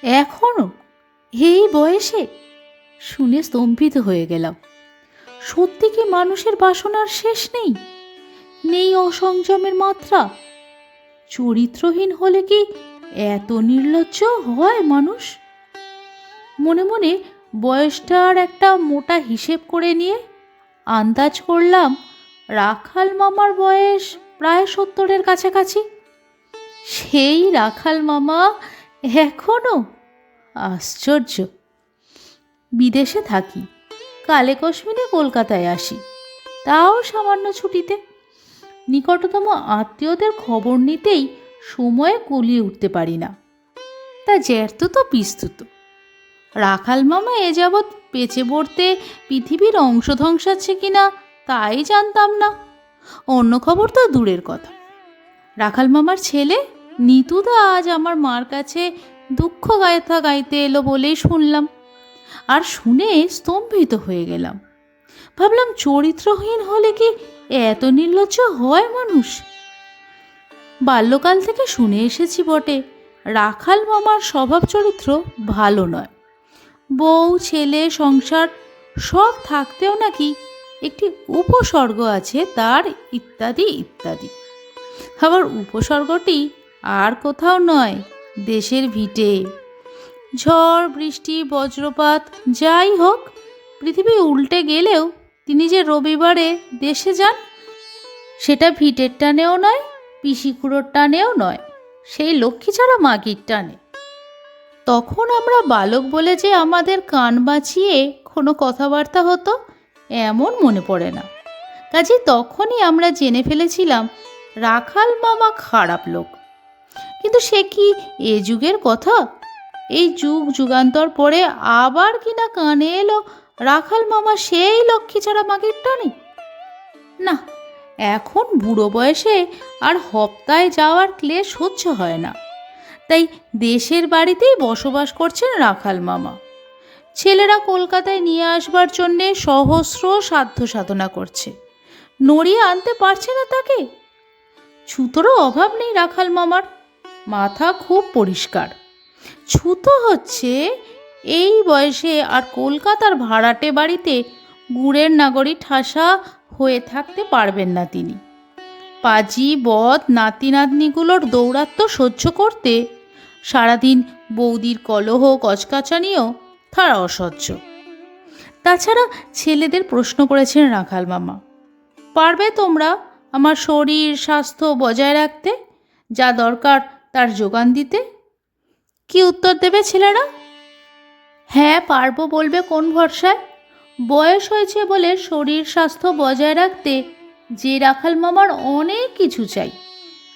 এখনো এই বয়সে? শুনে স্তম্ভিত হয়ে গেলাম। সত্যি কি মানুষের বাসনার শেষ নেই? নেই অসংযমের মাত্রা? চরিত্রহীন হলে কি এত নির্লজ্জ হয় মানুষ? মনে মনে বয়সটার একটা মোটা হিসেব করে নিয়ে আন্দাজ করলাম রাখাল মামার বয়স প্রায় 70-এর কাছাকাছি। সেই রাখাল মামা এখনো? আশ্চর্য। বিদেশে থাকি, কালে কসমিনে কলকাতায় আসি, তাও সামান্য ছুটিতে। নিকটতম আত্মীয়দের খবর নিতেই সময়ে কুলিয়ে উঠতে পারি না। তা জ্যাঠতুতো পিস্তুতো রাখাল মামা এ যাবৎ বেঁচে পড়তে পৃথিবীর অংশ ধ্বংসাচ্ছে কিনা তাই জানতাম না। অন্য খবর তো দূরের কথা। রাখাল মামার ছেলে নিতুদা আজ আমার মার কাছে দুঃখ গায়থা গাইতে এলো বলেই শুনলাম, আর শুনে স্তম্ভিত হয়ে গেলাম। ভাবলাম চরিত্রহীন হলে কি এত নির্লজ্জ হয় মানুষ? বাল্যকাল থেকে শুনে এসেছি বটে, রাখাল মামার স্বভাব চরিত্র ভালো নয়। বউ ছেলে সংসার সব থাকতেও নাকি একটি উপসর্গ আছে তার, ইত্যাদি ইত্যাদি। আবার উপসর্গটি আর কোথাও নয়, দেশের ভিটে। ঝড় বৃষ্টি বজ্রপাত যাই হোক, পৃথিবী উল্টে গেলেও তিনি যে রবিবারে দেশে যান, সেটা ভিটের টানেও নয়, পিসিকুড়োর টানেও নয়, সেই লক্ষ্মী ছাড়া মাগির টানে। তখন আমরা বালক বলে যে আমাদের কান বাঁচিয়ে কোনো কথাবার্তা হতো এমন মনে পড়ে না। কাজে তখনই আমরা জেনে ফেলেছিলাম রাখাল মামা খারাপ লোক। কিন্তু সে কি এ যুগের কথা? এই যুগ যুগান্তর পরে আবার কিনা কানে এলো রাখাল মামা সেই লক্ষ্মী ছাড়া মাগির টানে। না, এখন বুড়ো বয়সে আর হপ্তায় যাওয়ার ক্লেশ সহ্য হয় না। তাই দেশের বাড়িতেই বসবাস করছেন রাখাল মামা। ছেলেরা কলকাতায় নিয়ে আসবার জন্যে সহস্র সাধ্য সাধনা করছে, নড়িয়ে আনতে পারছে না তাকে। ছুতোরও অভাব নেই রাখাল মামার, মাথা খুব পরিষ্কার। ছুতো হচ্ছে এই বয়সে আর কলকাতার ভাড়াটে বাড়িতে গুড়ের নাগরি ঠাসা হয়ে থাকতে পারবেন না তিনি। পাজি বদ নাতি নাতনিগুলোর দৌরাত্ম সহ্য করতে সারাদিন বৌদির কলহ কচকাচানিও তার অসহ্য। তাছাড়া ছেলেদের প্রশ্ন করেছেন রাখাল মামা, পারবে তোমরা আমার শরীর স্বাস্থ্য বজায় রাখতে, যা দরকার তার যোগান দিতে? কি উত্তর দেবে ছেলেরা? হ্যাঁ পারবো বলবে কোন ভরসায়? বয়স হয়েছে বলে শরীর স্বাস্থ্য বজায় রাখতে যে রাখাল মামার অনেক কিছু চাই।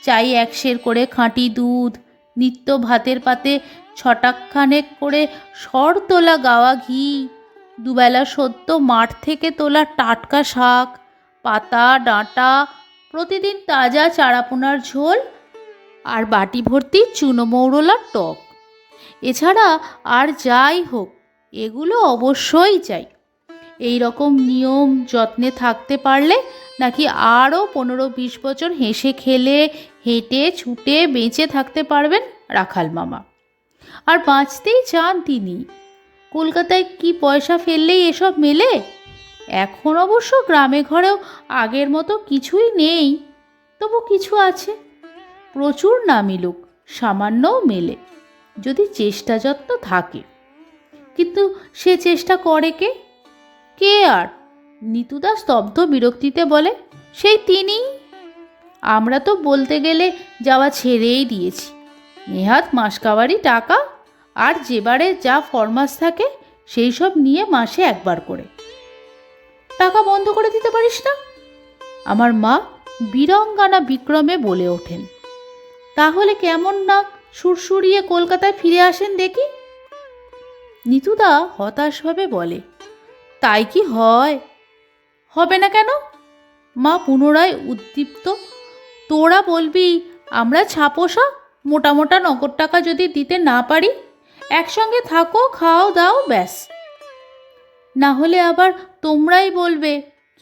চাই 1 সের করে খাঁটি দুধ, নিত্য ভাতের পাতে ছটাকখানেক করে সর তোলা গাওয়া ঘি, দুবেলা সদ্য মাঠ থেকে তোলা টাটকা শাক পাতা ডাঁটা, প্রতিদিন তাজা চারাপোনার ঝোল, আর বাটি ভর্তি চুনো মৌরলার টক। এছাড়া আর যাই হোক এগুলো অবশ্যই চাই। এই রকম নিয়ম যত্নে থাকতে পারলে নাকি আরও 15-20 বছর হেসে খেলে হেঁটে ছুটে বেঁচে থাকতে পারবেন রাখাল মামা। আর বাঁচতেই চান তিনি। কলকাতায় কি পয়সা ফেললেই এসব মেলে? এখন অবশ্য গ্রামে ঘরেও আগের মতো কিছুই নেই, তবু কিছু আছে। প্রচুর না মিলুক, সামান্যও মেলে, যদি চেষ্টা যত্ন থাকে। কিন্তু সে চেষ্টা করে কে? কে আর? নিতুদা স্তব্ধ বিরক্তিতে বলে, সেই তিনিই। আমরা তো বলতে গেলে যাওয়া ছেড়েই দিয়েছি। নেহাত মাসকাবারি টাকা আর যেবারে যা ফরমাস থাকে সেই সব নিয়ে মাসে একবার করে। টাকা বন্ধ করে দিতে পারিস না? আমার মা বীরঙ্গানা বিক্রমে বলে ওঠেন। তাহলে কেমন না সুরসুরিয়ে কলকাতায় ফিরে আসেন দেখি। নিতুদা হতাশভাবে বলে, তাই কি হয়? হবে না কেন? মা পুনরায় উদ্দীপ্ত। তোরা বলবি আমরা ছাপোষা, মোটা মোটা নগদ টাকা যদি দিতে না পারি, একসঙ্গে থাকো খাও দাও ব্যাস। না হলে আবার তোমরাই বলবে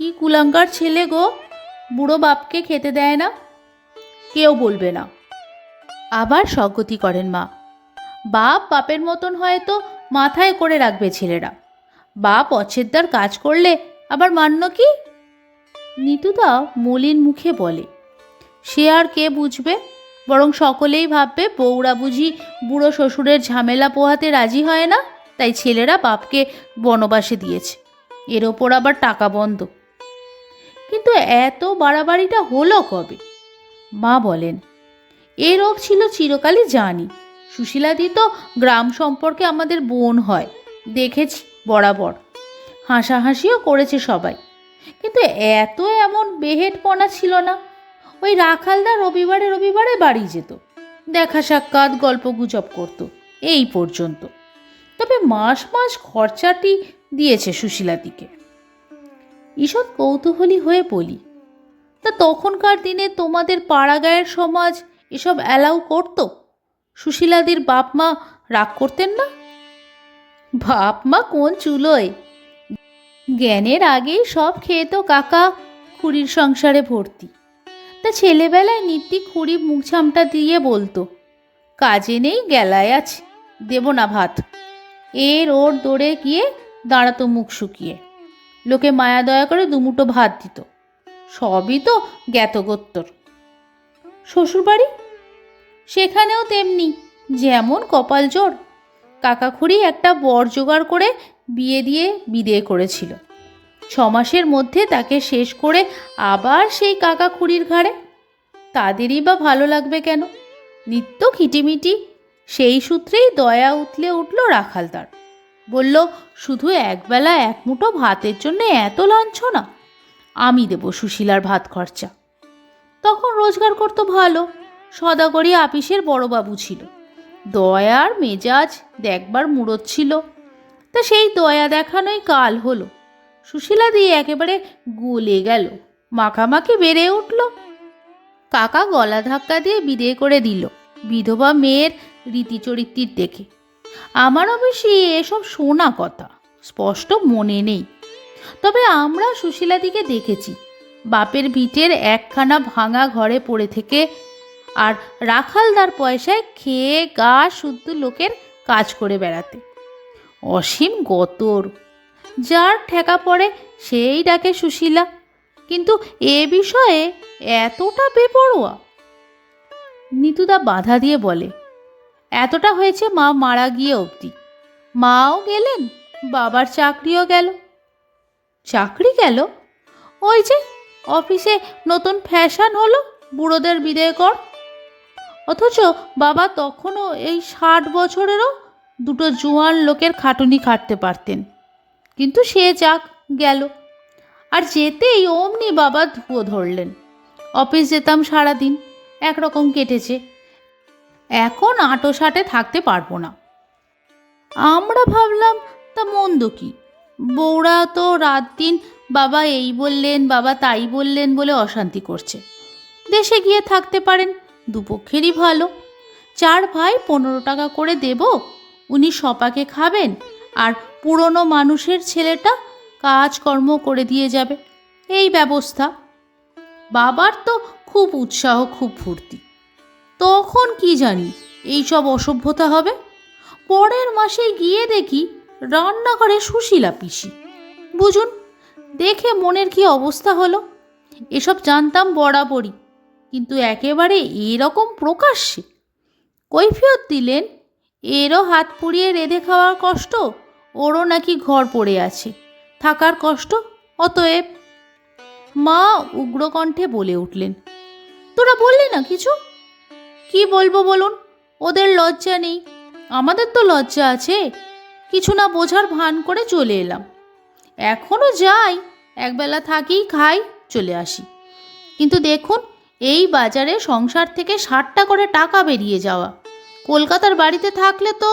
কি কুলাঙ্গার ছেলে গো, বুড়ো বাপকে খেতে দেয় না। কেউ বলবে না। আবার স্বগতি করেন মা, বাপ বাপের মতন হয়তো মাথায় করে রাখবে ছেলেরা, বাপ অচ্ছেদ্দার কাজ করলে আবার মান্য কি? নিতুদা মলিন মুখে বলে, সে আর কে বুঝবে, বরং সকলেই ভাববে বউরা বুঝি বুড়ো শ্বশুরের ঝামেলা পোহাতে রাজি হয় না, তাই ছেলেরা বাপকে বনবাসে দিয়েছে, এর ওপর আবার টাকা বন্ধ। কিন্তু এত বাড়াবাড়িটা হলো কবে? মা বলেন, এ রোগ ছিল চিরকালই জানি। সুশীলাদি তো গ্রাম সম্পর্কে আমাদের বোন হয়, দেখেছি বরাবর, হাসাহাসিও করেছে সবাই, কিন্তু এত এমন বেহেটপনা ছিল না। ওই রাখালদা রবিবারে রবিবারে বাড়ি যেত, দেখা সাক্ষাৎ গল্প গুজব করত, এই পর্যন্ত। তবে মাস মাস খরচাটি দিয়েছে সুশীলাদিকে। ঈষৎ কৌতূহলী হয়ে বলি, তা তখনকার দিনে তোমাদের পাড়াগাঁয়ের সমাজ এসব অ্যালাউ করত? সুশীলাদির বাপ মা রাগ করতেন না? বাপ মা কোন চুলোয়, জ্ঞানের আগেই সব খেয়ে তো কাকা খুড়ির সংসারে ভর্তি। তা ছেলেবেলায় নিত্যি খুড়ি মুখ ঝামটা দিয়ে বলতো, কাজে নেই গেলায় আছে, দেব না ভাত। এর ওর দৌড়ে গিয়ে দাঁড়াতো মুখ শুকিয়ে, লোকে মায়া দয়া করে দুমুটো ভাত দিত। সবই তো জ্ঞাতগোত্তর। শ্বশুরবাড়ি সেখানেও তেমনি, যেমন কপাল জোর। কাকা খুড়ি একটা বর জোগাড় করে বিয়ে দিয়ে বিদেয় করেছিল, 6 মাসের মধ্যে তাকে শেষ করে আবার সেই কাকা খুড়ির ঘাড়ে। তাদেরই বা ভালো লাগবে কেন? নিত্য খিটিমিটি। সেই সূত্রেই দয়া উতলে উঠল রাখালদার। বলল, শুধু একবেলা এক মুঠো ভাতের জন্য এত লাঞ্ছনা? আমি দেব সুশীলার ভাত খরচা। তখন রোজগার করতো ভালো, সদাগরি আপিসের বড়বাবু ছিল, দয়ার মেজাজ দেখবার মুরত ছিল। তা সেই দয়া দেখানোই কাল হলো। সুশীলা দিয়ে একেবারে গলে গেল, মাখামাখি বেড়ে উঠল। কাকা গলা ধাক্কা দিয়ে বিদেয় করে দিল, বিধবা মেয়ের রীতিচরিত্রের দেখে। আমার অবশ্যই এসব শোনা কথা, স্পষ্ট মনে নেই। তবে আমরা সুশীলাদিকে দেখেছি বাপের ভিটের একখানা ভাঙা ঘরে পড়ে থেকে আর রাখালদার পয়সায় খেয়ে গা শুদ্ধ লোকের কাজ করে বেড়াতে। অসীম গতর, যার ঠেকা পড়ে সেই ডাকে সুশীলা, কিন্তু এ বিষয়ে এতটা বেপরোয়া। নিতুদা বাধা দিয়ে বলে, এতটা হয়েছে মা মারা গিয়ে অবধি। মাও গেলেন, বাবার চাকরিও গেল। চাকরি গেল? ওই যে অফিসে নতুন ফ্যাশন হলো, বুড়োদের বিদেয় কর। অথচ বাবা তখনও এই 60 বছরেরও দুটো জোয়ান লোকের খাটুনি খাটতে পারতেন। কিন্তু সে যাক গেল, আর যেতেই অমনি বাবা ধুয়ো ধরলেন। অফিস যেতাম সারাদিন, একরকম কেটেছে, এখন আঁটো সাটে থাকতে পারবো না। আমরা ভাবলাম, তা মন্দ কি? বউরা তো রাত দিন বাবা এই বললেন বাবা তাই বললেন বলে অশান্তি করছে। দেশে গিয়ে থাকতে পারেন, দুপক্ষেরই ভালো। 4 ভাই 15 টাকা করে দেব, উনি সপাকে খাবেন, আর পুরনো মানুষের ছেলেটা কাজকর্ম করে দিয়ে যাবে, এই ব্যবস্থা। বাবার তো খুব উৎসাহ, খুব ফুর্তি। তখন কি জানি এইসব অসভ্যতা হবে। পরের মাসে গিয়ে দেখি রান্নাঘরে সুশীলা পিসি। বুঝুন দেখে মনের কি অবস্থা হলো। এসব জানতাম বরাবরই, কিন্তু একেবারে এরকম প্রকাশ্যে। কৈফিয়ত দিলেন, এরও হাত পুড়িয়ে রেঁধে খাওয়ার কষ্ট, ওরও নাকি ঘর পড়ে আছে, থাকার কষ্ট, অতএব। মা উগ্রকণ্ঠে বলে উঠলেন, তোরা বললি না কিছু? কি বলবো বলুন, ওদের লজ্জা নেই, আমাদের তো লজ্জা আছে। কিছু না বোঝার ভান করে চলে এলাম। এখনও যাই, একবেলা থাকি, খাই, চলে আসি। কিন্তু দেখুন, এই বাজারে সংসার থেকে 60টা করে টাকা বেরিয়ে যাওয়া, কলকাতার বাড়িতে থাকলে তো।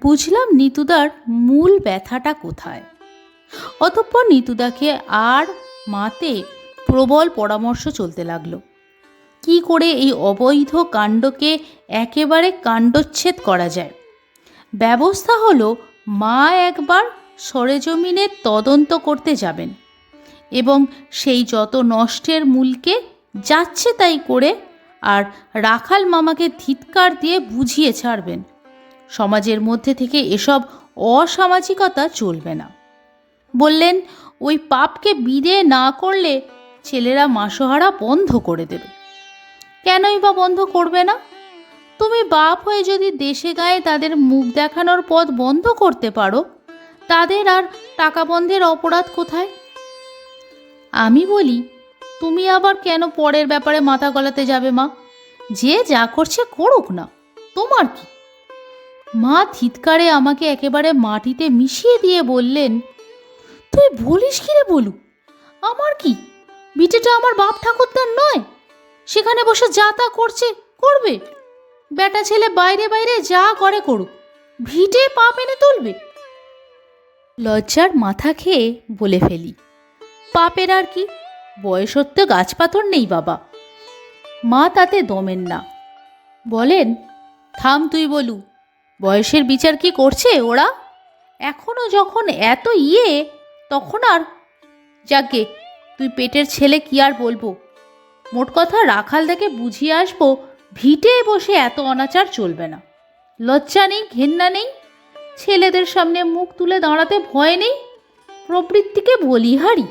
বুঝলাম নিতুদার মূল ব্যথাটা কোথায়। অতঃপর নিতুদাকে আর মাতে প্রবল পরামর্শ চলতে লাগলো, কি করে এই অবৈধ কাণ্ডকে একেবারে কাণ্ডচ্ছেদ করা যায়। ব্যবস্থা হলো, মা একবার সরেজমিনের তদন্ত করতে যাবেন এবং সেই যত নষ্টের মূলকে যাচ্ছে তাই করে আর রাখাল মামাকে ধিৎকার দিয়ে বুঝিয়ে ছাড়বেন সমাজের মধ্যে থেকে এসব অসামাজিকতা চলবে না। বললেন ওই পাপকে বিদে না করলে ছেলেরা মাসোহারা বন্ধ করে দেবে। কেনই বা বন্ধ করবে না? তুমি বাপ হয়ে যদি দেশে গায়ে তাদের মুখ দেখানোর পথ বন্ধ করতে পারো, তাদের আর টাকা বন্ধের অপরাধ কোথায়? আমি বলি, তুমি আবার কেন পরের ব্যাপারে মাথা গলাতে যাবে মা? যে যা করছে করুক না, তোমার কি? মা ধিৎকারে আমাকে একেবারে মাটিতে মিশিয়ে দিয়ে বললেন, তুই বলিস কি রে বলু? আমার কি? বিটেটা আমার বাপ ঠাকুরদার নয়? সেখানে বসে যা তা করছে করবে, বেটা ছেলে বাইরে বাইরে যা করে করুক, ভিটে পাপ এনে তুলবে? লজ্জার মাথা খেয়ে বলে ফেলি, পাপের আর কি, বয়সত্ব গাছপাথর নেই বাবা। মা তাতে দমেন না, বলেন, থাম তুই বলু, বয়সের বিচার কি করছে ওরা? এখনো যখন এত তখন আর যাকে তুই পেটের ছেলে, কি আর বলবো। মোট কথা রাখালদাকে বুঝিয়ে আসবো ভিটে বসে এত অনাচার চলবে না। লজ্জা নেই, ঘেন্না নেই, ছেলেদের সামনে মুখ তুলে দাঁড়াতে ভয় নেই, প্রবৃত্তিকে বলিহারি।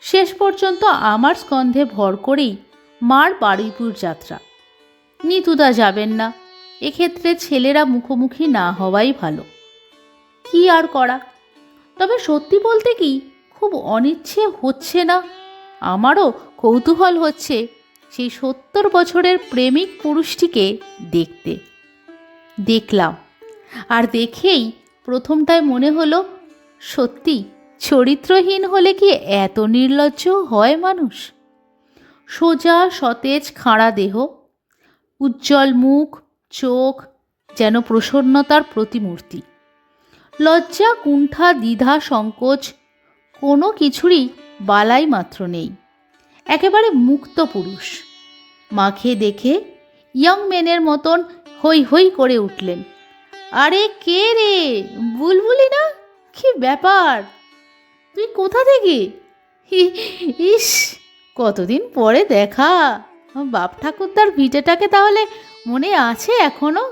শেষ পর্যন্ত আমার স্কন্ধে ভর করেই মার বারুইপুর যাত্রা। নিতুদা যাবেন না, এক্ষেত্রে ছেলেরা মুখোমুখি না হওয়াই ভালো। কি আর করা? তবে সত্যি বলতে কি, খুব অনিচ্ছে হচ্ছে না, আমারও কৌতূহল হচ্ছে সেই 70 বছরের প্রেমিক পুরুষটিকে দেখতে। দেখলাম, আর দেখেই প্রথমটায় মনে হলো, সত্যি চরিত্রহীন হলে কি এত নির্লজ্জ হয় মানুষ? সোজা সতেজ খাঁড়া দেহ, উজ্জ্বল মুখ, চোখ যেন প্রসন্নতার প্রতিমূর্তি। লজ্জা, কুণ্ঠা, দ্বিধা, সংকোচ কোনো কিছুরই বালাই মাত্র নেই, একেবারে মুক্ত পুরুষ। মাকে দেখে ইয়ং মেনের মতন হই হই করে উঠলেন, আরে কে রে, বুলবুলি না? কি ব্যাপার, তুই কোথা থেকে? ইস, কতদিন পরে দেখা। বাপ ঠাকুরদার ভিটেটাকে তাহলে মনে আছে এখনো?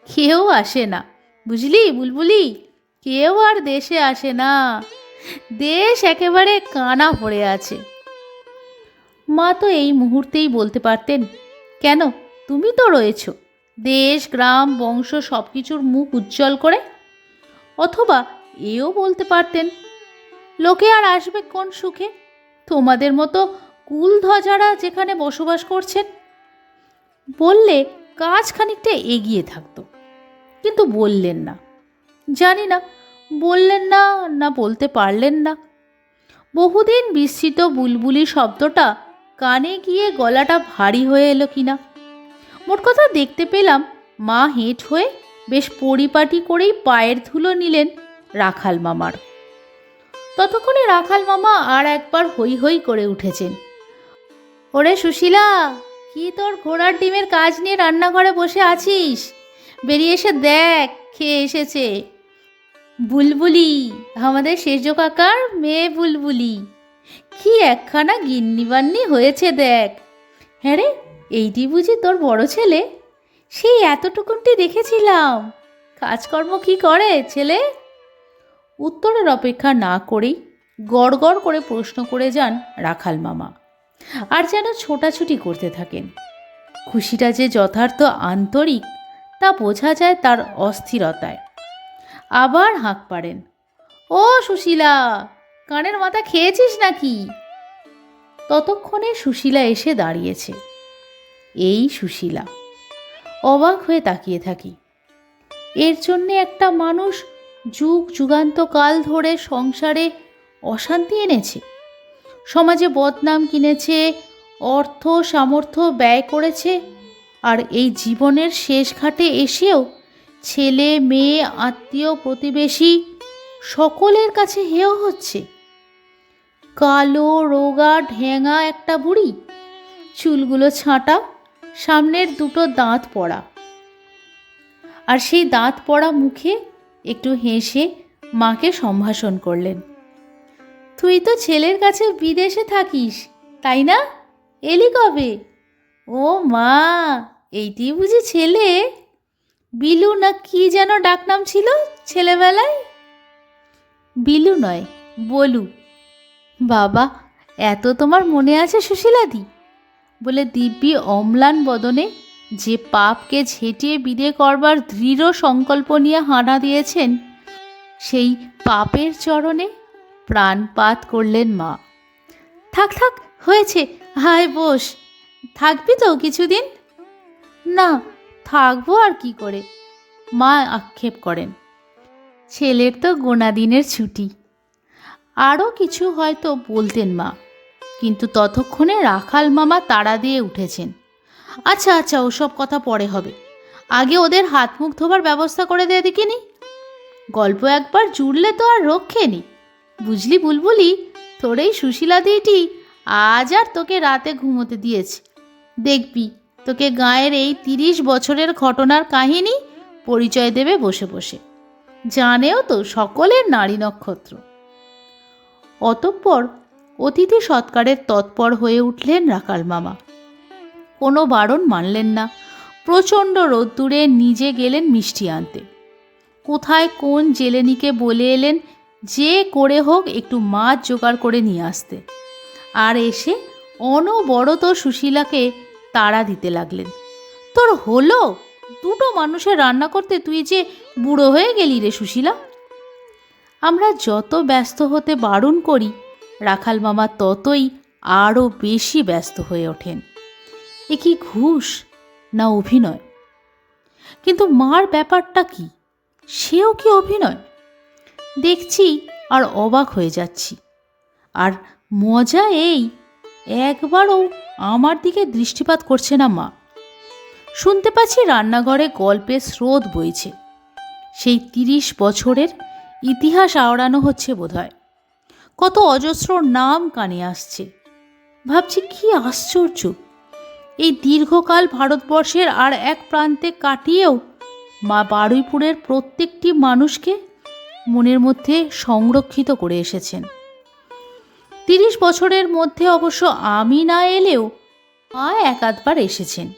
কেউ আসে না বুঝলি বুলবুলি, কেউ আর দেশে আসে না, দেশ একেবারে কানা পড়ে আছে। মা তো এই মুহূর্তেই বলতে পারতেন, কেন, তুমি তো রয়েছ, দেশ গ্রাম বংশ সব কিছুর মুখ উজ্জ্বল করে। অথবা এও বলতে পারতেন, লোকে আর আসবে কোন সুখে, তোমাদের মতো কুলধ্বজারা যেখানে বসবাস করছেন। বললে কাজ খানিকটা এগিয়ে থাকতো, কিন্তু বললেন না। জানি না বললেন না, না বলতে পারলেন না। বহুদিন বিস্মৃত বুলবুলি শব্দটা কানে গিয়ে গলাটা ভারী হয়ে এলো কিনা। মোট কথা দেখতে পেলাম মা হেঁট হয়ে বেশ পরিপাটি করেই পায়ের ধুলো নিলেন রাখাল মামার। ততক্ষণে রাখাল মামা আর একবার হই হই করে উঠেছেন, ওরে সুশীলা, কি তোর ঘোড়ার ডিমের কাজ নিয়ে রান্নাঘরে বসে আছিস? বেরিয়ে এসে দেখ, খেয়ে এসেছে বুলবুলি, আমাদের সেজ কাকার মেয়ে বুলবুলি। কি একখানা গিন্নিবান্নি হয়েছে দেখ। হ্যাঁ রে, এইটি বুঝি তোর বড় ছেলে? সেই এতটুকুনটি দেখেছিলাম। কাজকর্ম কি করে ছেলে? উত্তরের অপেক্ষা না করেই গড় গড় করে প্রশ্ন করে যান রাখাল মামা, আর যেন ছোটাছুটি করতে থাকেন। খুশিটা যে যথার্থ আন্তরিক তা বোঝা যায় তার অস্থিরতায়। আবার হাঁক পাড়েন, ও সুশীলা, কানের মাথা খেয়েছিস নাকি? ততক্ষণে সুশীলা এসে দাঁড়িয়েছে। এই সুশীলা। অবাক হয়ে তাকিয়ে থাকি। এর জন্যে একটা মানুষ যুগ যুগান্তকাল ধরে সংসারে অশান্তি এনেছে, সমাজে বদনাম কিনেছে, অর্থ সামর্থ্য ব্যয় করেছে, আর এই জীবনের শেষ ঘাটে এসেও ছেলে মেয়ে আত্মীয় প্রতিবেশী সকলের কাছে হেয় হচ্ছে। কালো রোগা ঢেঙা একটা বুড়ি, চুলগুলো ছাঁটা, সামনের দুটো দাঁত পড়া, আর সেই দাঁত পড়া মুখে একটু হেসে মাকে সম্ভাষণ করলেন, তুই তো ছেলের কাছে বিদেশে থাকিস তাই না? এলি কবে? ও মা, এইটি বুঝি ছেলে? বিলু না কি যেন ডাকনাম ছিল ছেলেবেলায়? বিলু নয়, বলু। বাবা, এত তোমার মনে আছে সুশীলাদি? বলে দিব্যি অম্লান বদনে যে পাপকে ঝেঁটিয়ে বিদে করবার দৃঢ় সংকল্প নিয়ে হানা দিয়েছেন, সেই পাপের চরণে প্রাণপাত করলেন মা। থাক থাক, হয়েছে, হায় বস। থাকবি তো কিছুদিন? না, থাকবো আর কি করে, মা আক্ষেপ করেন। ছেলের তো গোনা দিনের ছুটি। আরও কিছু হয়তো বলতেন মা, কিন্তু ততক্ষণে রাখাল মামা তাড়া দিয়ে উঠেছেন। আচ্ছা আচ্ছা, ওসব কথা পরে হবে, আগে ওদের হাত মুখ ধোবার ব্যবস্থা করে দে দেখিনি। গল্প একবার জুড়লে তো আর রক্ষে নেই। বুঝলি বুলবুলি, তোর এই সুশীলা দিটি আজ আর তোকে রাতে ঘুমোতে দিয়েছে। দেখবি তোকে গাঁয়ের এই 30 বছরের ঘটনার কাহিনী পরিচয় দেবে বসে বসে। জানেও তো সকলের নারী নক্ষত্র। অতঃপর অতিথি সৎকারের তৎপর হয়ে উঠলেন রাখাল মামা। কোনো বারণ মানলেন না। প্রচণ্ড রোদ্দুরে নিজে গেলেন মিষ্টি আনতে। কোথায় কোন জেলেনিকে বলে এলেন যে করে হোক একটু মাছ জোগাড় করে নিয়ে আসতে, আর এসে অনবরত সুশীলাকে তাড়া দিতে লাগলেন। তোর হলো? দুটো মানুষের রান্না করতে তুই যে বুড়ো হয়ে গেলি রে সুশীলা। আমরা যত ব্যস্ত হতে বারণ করি, রাখাল মামা ততই আরও বেশি ব্যস্ত হয়ে ওঠেন। এ কি ঘুষ না অভিনয়? কিন্তু মার ব্যাপারটা কি, সেও কি অভিনয়? দেখছি আর অবাক হয়ে যাচ্ছি। আর মজা এই, একবারও আমার দিকে দৃষ্টিপাত করছে না মা। শুনতে পাচ্ছি রান্নাঘরে গল্পের স্রোত বইছে। সেই 30 বছরের ইতিহাস আওড়ানো হচ্ছে বোধহয়। কত অজস্র নাম কানে আসছে। ভাবছি কি আশ্চর্য, এই দীর্ঘকাল ভারতবর্ষের আর এক প্রান্তে কাটিয়েও মা বারুইপুরের প্রত্যেকটি মানুষকে মনের মধ্যে সংরক্ষিত করে এসেছেন। 30 বছরের মধ্যে অবশ্য আমি না এলেও মা এক আধবার এসেছেন।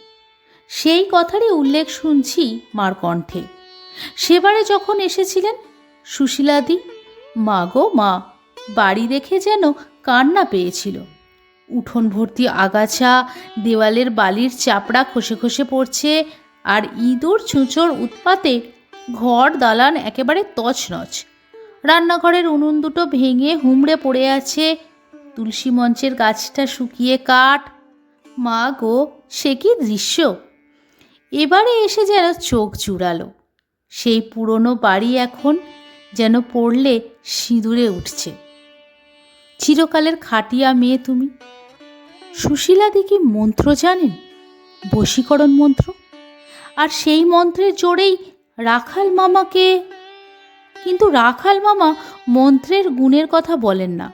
সেই কথারই উল্লেখ শুনছি মার কণ্ঠে। সেবারে যখন এসেছিলেন সুশীলাদি, মা গো মা, বাড়ি দেখে যেন কান্না পেয়েছিল। উঠোন ভর্তি আগাছা, দেওয়ালের বালির চাপড়া খসে খসে পড়ছে, আর ইঁদুর ছুঁচোর উৎপাতে ঘর দালান একেবারে তছনছ। রান্নাঘরের উনুন দুটো ভেঙে হুমড়ে পড়ে আছে, তুলসী মঞ্চের গাছটা শুকিয়ে কাঠ। মা গো, সে কি দৃশ্য! এবারে এসে যেন চোখ জুড়ালো। সেই পুরনো বাড়ি এখন যেন পড়লে সিঁদুরে উঠছে। চিরকালের খাটিয়া মেয়ে তুমি। সুশীলাদি কি মন্ত্র জানেন? বশীকরণ মন্ত্র। আর সেই মন্ত্রের জোরেই রাখাল মামাকে। কিন্তু রাখাল মামা মন্ত্রের গুণের কথা বলেন না,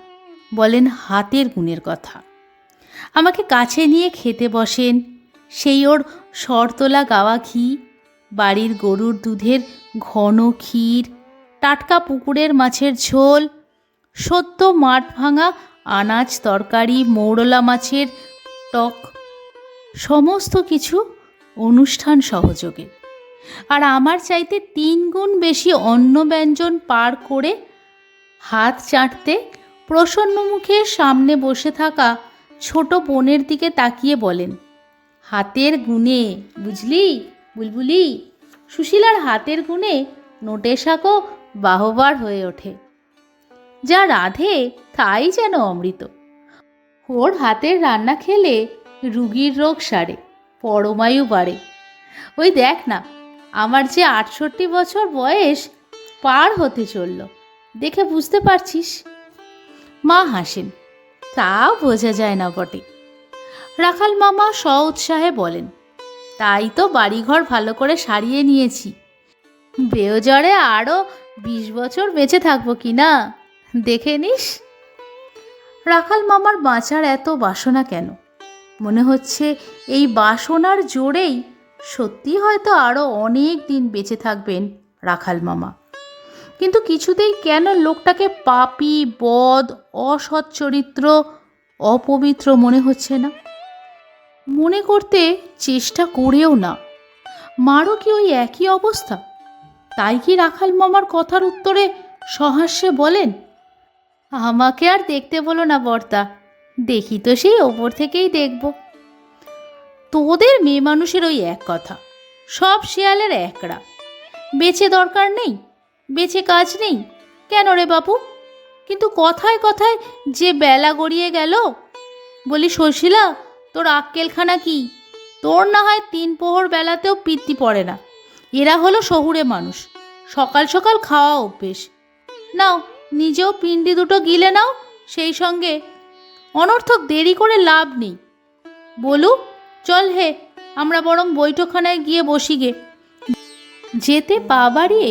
বলেন হাতের গুণের কথা। আমাকে কাছে নিয়ে খেতে বসেন। সেই ওর শরতলা গাওয়া ঘি, বাড়ির গরুর দুধের ঘন ক্ষীর, টাটকা পুকুরের মাছের ঝোল, সদ্য মাঠ ভাঙা আনাজ তরকারি, মৌরলা মাছের টক, সমস্ত কিছু অনুষ্ঠান সহযোগে। আর আমার চাইতে 3 গুণ বেশি অন্ন ব্যঞ্জন পার করে হাত চাটতে প্রসন্ন মুখে সামনে বসে থাকা ছোট বোনের দিকে তাকিয়ে বলেন, হাতের গুণে বুঝলি বুলবুলি, সুশীলার হাতের গুণে নোটে শাকও বাহবার হয়ে ওঠে। যা রাধে তাই যেন অমৃত। ওর হাতের রান্না খেলে রুগীর রোগ সারে, পরমায়ু বাড়ে। ওই দেখ না, আমার যে 68 বছর বয়স পার হতে চলল, দেখে বুঝতে পারছিস। মা হাসেন, তাও বোঝা যায় না বটে। রাখাল মামা স্ব উৎসাহে বলেন, তাই তো বাড়িঘর ভালো করে সারিয়ে নিয়েছি। বেয়োজরে আরও 20 বছর বেঁচে থাকবো কি না, দেখে নিস। রাখাল মামার বাঁচার এত বাসনা কেন? মনে হচ্ছে এই বাসনার জোরেই সত্যি হয়তো আরও অনেক দিন বেঁচে থাকবেন রাখাল মামা। কিন্তু কিছুতেই কেন লোকটাকে পাপী, বদ, অসৎ চরিত্র, অপবিত্র মনে হচ্ছে না। মনে করতে চেষ্টা করেও না। মারও কি ওই একই অবস্থা? তাই কি রাখাল মামার কথার উত্তরে সহাস্যে বলেন, আমাকে আর দেখতে বলো না বর্তা, দেখি তো সেই ওপর থেকেই দেখব। তোদের মেয়ে মানুষের ওই এক কথা, সব শেয়ালের একরা। বেঁচে দরকার নেই, বেঁচে কাজ নেই। কেন রে বাপু? কিন্তু কথায় কথায় যে বেলা গড়িয়ে গেল। বলি সুশীলা, তোর আক্কেলখানা কি? তোর না হয় 3 প্রহর বেলাতেও পিত্তি পড়ে না। এরা হলো শহুরে মানুষ, সকাল সকাল খাওয়া অভ্যেস। নাও, নিজেও পিণ্ডি দুটো গিলে নাও, সেই সঙ্গে অনর্থক দেরি করে লাভ নেই। বলু, চল হে, আমরা বরং বৈঠকখানায় গিয়ে বসি গে। যেতে পা বাড়িয়ে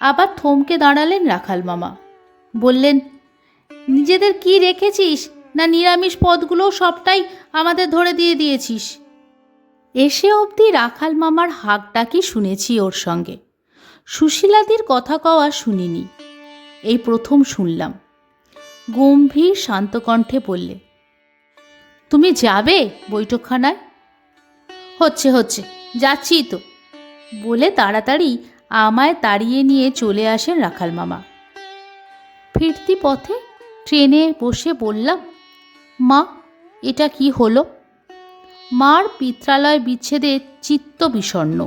আবার থমকে দাঁড়ালেন রাখাল মামা। বললেন, নিজেদের কি রেখেছিস না নিরামিষ পদগুলো সবটাই আমাদের ধরে দিয়ে দিয়েছিস? এসে অবধি রাখাল মামার হাঁকডাকি শুনেছি ওর সঙ্গে, সুশীলাদির কথা কওয়া শুনিনি। এই প্রথম শুনলাম। গম্ভীর শান্ত কণ্ঠে বললে, তুমি যাবে বৈঠকখানায়? হচ্ছে হচ্ছে, যাচ্ছি তো, বলে তাড়াতাড়ি আমায় তাড়িয়ে নিয়ে চলে আসেন রাখাল মামা। ফিরতি পথে ট্রেনে বসে বললাম, মা, এটা কি হলো? মার পিত্রালয় বিচ্ছেদে চিত্ত বিষণ্ণ।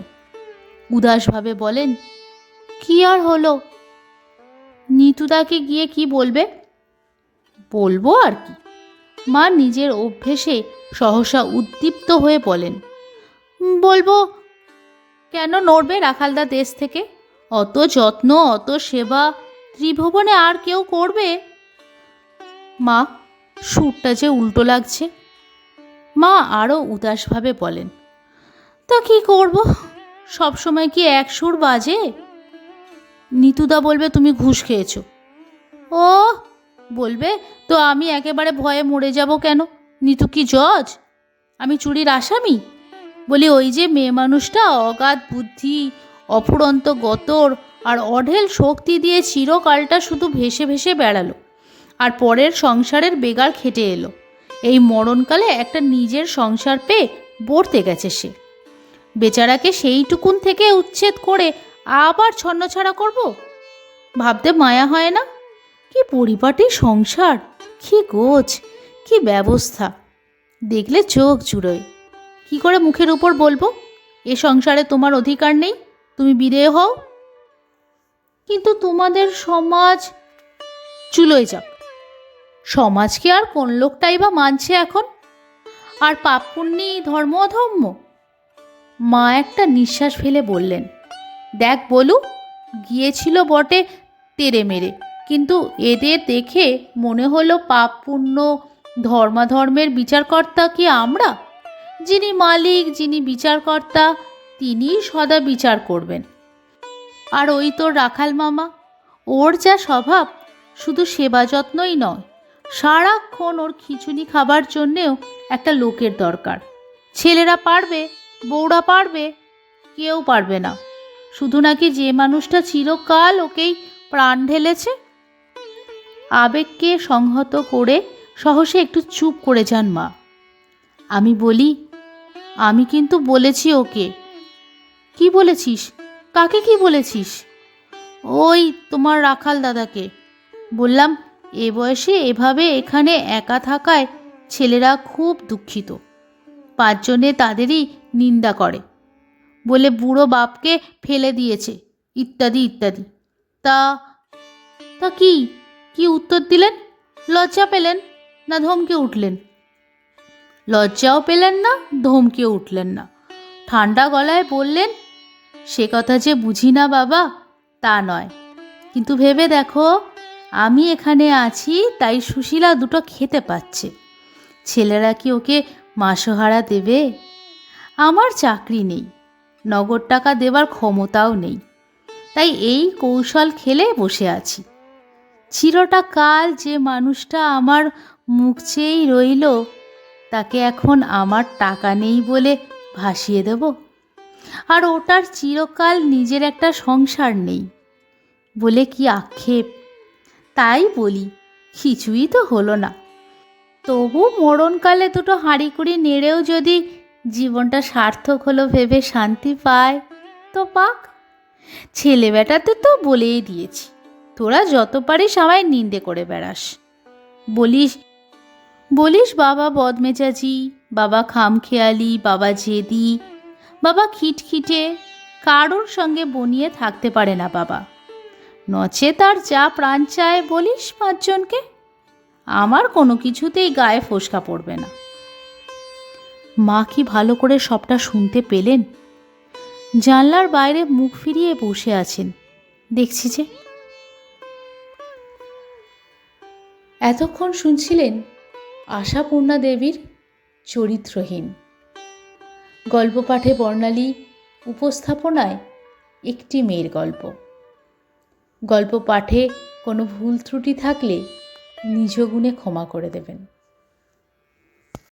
উদাসভাবে বলেন, কি আর হলো? নিতুদাকে গিয়ে কি বলবে? বলবো আর কি। মা নিজের অভ্যেসে সহসা উদ্দীপ্ত হয়ে বলেন, বলবো কেন নড়বে রাখালদা দেশ থেকে? অত যত্ন, অত সেবা ত্রিভুবনে আর কেউ করবে? মা, সুরটা যে উল্টো লাগছে। মা আরও উদাসভাবে বলেন, তা কি করব, সবসময় কি এক সুর বাজে? নিতুদা বলবে তুমি ঘুষ খেয়েছো। ও বলবে তো আমি একেবারে ভয়ে মরে যাব কেন? নিতু কি জজ? আমি চুরির আসামি? বলি, ওই যে মেয়ে মানুষটা অগাধ বুদ্ধি, অফুরন্ত গতর আর অঢেল শক্তি দিয়ে চিরকালটা শুধু ভেসে ভেসে বেড়ালো, আর পরের সংসারের বেগার খেটে এলো। এই মরণকালে একটা নিজের সংসার পেয়ে বর্তে গেছে সে। বেচারাকে সেইটুকুন থেকে উচ্ছেদ করে আবার ছন্নছাড়া করব? ভাবতে মায়া হয় না? কি পরিপাটি সংসার, কি গোছ, কি ব্যবস্থা! দেখলে চোখ জুড়োয়। কি করে মুখের উপর বলবো এ সংসারে তোমার অধিকার নেই, তুমি বিদেয় হও? কিন্তু তোমাদের সমাজ, চুলোয় যাক। সমাজকে আর কোন লোকটাই বা মানছে এখন? আর পাপ পুণ্যি, ধর্ম অধর্ম? মা একটা নিঃশ্বাস ফেলে বললেন, দেখ বলু, গিয়েছিল বটে তেরে মেরে, কিন্তু এদের দেখে মনে হলো পাপ পুণ্য ধর্মাধর্মের বিচারকর্তা কি আমরা? যিনি মালিক, যিনি বিচারকর্তা, তিনিই সদা বিচার করবেন। আর ওই তোর রাখাল মামা, ওর যা স্বভাব, শুধু সেবা যত্নই নয়, সারাক্ষণ ওর খিচুনি খাবার জন্যেও একটা লোকের দরকার। ছেলেরা পারবে, বউরা পারবে, কেউ পারবে না। শুধু নাকি যে মানুষটা চিরকাল ওকেই প্রাণ ঢেলেছে। আবেগকে সংহত করে সহসে একটু চুপ করে যান মা। আমি বলি, আমি কিন্তু বলেছি ওকে। কি বলেছিস? কাকে কি বলেছিস? ওই তোমার রাখাল দাদাকে। বললাম, এ বয়সে এভাবে এখানে একা থাকায় ছেলেরা খুব দুঃখিত। 5 জনে তাদেরই নিন্দা করে, বলে বুড়ো বাপকে ফেলে দিয়েছে, ইত্যাদি ইত্যাদি। তা তা কি কি উত্তর দিলেন? লজ্জা পেলেন না ধমকে উঠলেন? লজ্জাও পেলেন না, ধমকেও উঠলেন না। ঠান্ডা গলায় বললেন, সে কথা যে বুঝি না বাবা, তা নয়, কিন্তু ভেবে দেখো, আমি এখানে আছি তাই সুশীলা দুটো খেতে পাচ্ছে। ছেলেরা কি ওকে মাসোহারা দেবে? আমার চাকরি নেই, নগদ টাকা দেবার ক্ষমতাও নেই, তাই এই কৌশল খেলে বসে আছি। চিরটা কাল যে মানুষটা আমার মুখ চেয়েই রইল, তাকে এখন আমার টাকা নেই বলে ভাসিয়ে দেব? আর ওটার চিরকাল নিজের একটা সংসার নেই বলে কি আক্ষেপ! তাই বলি, কিছুই তো হলো না। তবু মরণকালে দুটো হাঁড়ি কুড়ি নেড়েও যদি জীবনটা সার্থক হলো ভেবে শান্তি পায় তো পাক। ছেলে বেটাতে তো বলেই দিয়েছি, তোরা যত পারিস আমায় নিন্দে করে বেড়াস। বলিস বলিস বাবা বদমেজাজি, বাবা খামখেয়ালি, বাবা জেদি, বাবা খিটখিটে, কারোর সঙ্গে বনিয়ে থাকতে পারে না বাবা। নচে তার যা প্রাণ চায় বলিস পাঁচজনকে, আমার কোনো কিছুতেই গায়ে ফোসকা পড়বে না। মা কি ভালো করে সবটা শুনতে পেলেন? জানলার বাইরে মুখ ফিরিয়ে বসে আছেন, দেখছি যে। এতক্ষণ শুনছিলেন আশাপূর্ণা দেবীর চরিত্রহীন গল্প পাঠে বর্ণালী, উপস্থাপনায় একটি মেয়ের গল্প। গল্প পাঠে কোনো ভুল ত্রুটি থাকলে নিজ গুণে ক্ষমা করে দেবেন।